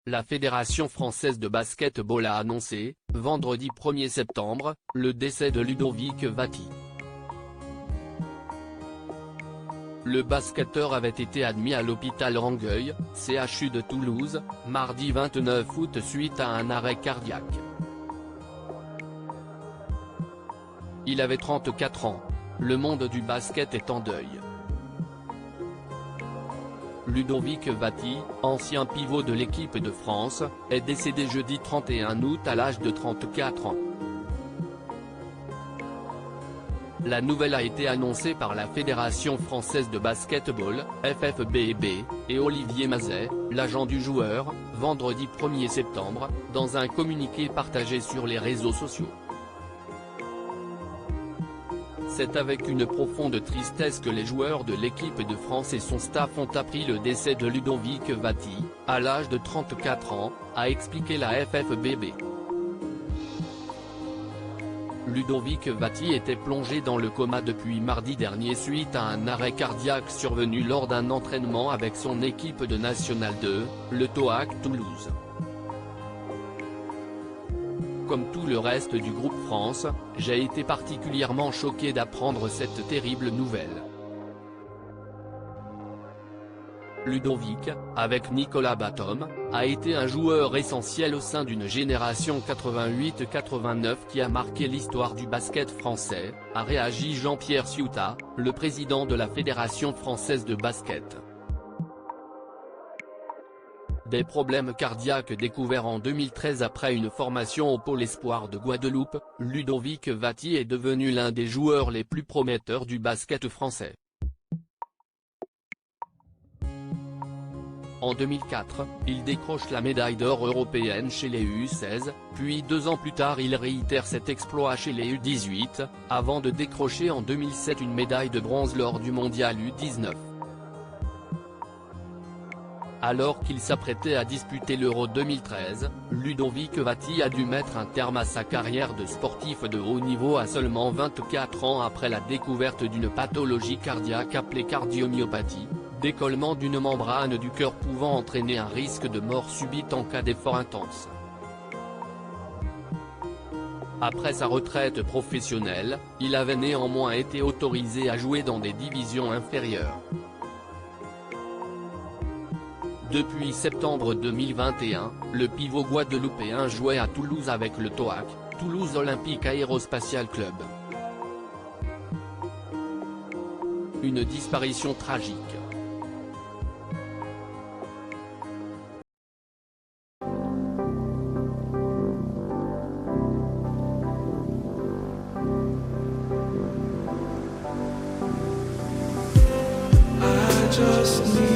la Fédération française de basket-ball a annoncé, vendredi 1er septembre, le décès de Ludovic Vaty. Le basketteur avait été admis à l'hôpital Rangueil, CHU de Toulouse, mardi 29 août suite à un arrêt cardiaque. Il avait 34 ans. Le monde du basket est en deuil. Ludovic Vaty, ancien pivot de l'équipe de France, est décédé jeudi 31 août à l'âge de 34 ans. La nouvelle a été annoncée par la Fédération française de basket-ball, FFBB, et Olivier Mazet, l'agent du joueur, vendredi 1er septembre, dans un communiqué partagé sur les réseaux sociaux. C'est avec une profonde tristesse que les joueurs de l'équipe de France et son staff ont appris le décès de Ludovic Vaty, à l'âge de 34 ans, a expliqué la FFBB. Ludovic Vaty était plongé dans le coma depuis mardi dernier suite à un arrêt cardiaque survenu lors d'un entraînement avec son équipe de National 2, le TOAC Toulouse. Comme tout le reste du groupe France, j'ai été particulièrement choqué d'apprendre cette terrible nouvelle. Ludovic, avec Nicolas Batum, a été un joueur essentiel au sein d'une génération 88-89 qui a marqué l'histoire du basket français, a réagi Jean-Pierre Ciuta, le président de la Fédération française de basket. Des problèmes cardiaques découverts en 2013 après une formation au pôle espoir de Guadeloupe, Ludovic Vaty est devenu l'un des joueurs les plus prometteurs du basket français. En 2004, il décroche la médaille d'or européenne chez les U16, puis 2 ans plus tard il réitère cet exploit chez les U18, avant de décrocher en 2007 une médaille de bronze lors du mondial U19. Alors qu'il s'apprêtait à disputer l'Euro 2013, Ludovic Vaty a dû mettre un terme à sa carrière de sportif de haut niveau à seulement 24 ans après la découverte d'une pathologie cardiaque appelée cardiomyopathie, décollement d'une membrane du cœur pouvant entraîner un risque de mort subite en cas d'effort intense. Après sa retraite professionnelle, il avait néanmoins été autorisé à jouer dans des divisions inférieures. Depuis septembre 2021, le pivot guadeloupéen jouait à Toulouse avec le TOAC, Toulouse Olympique Aérospatial Club. Une disparition tragique. I just need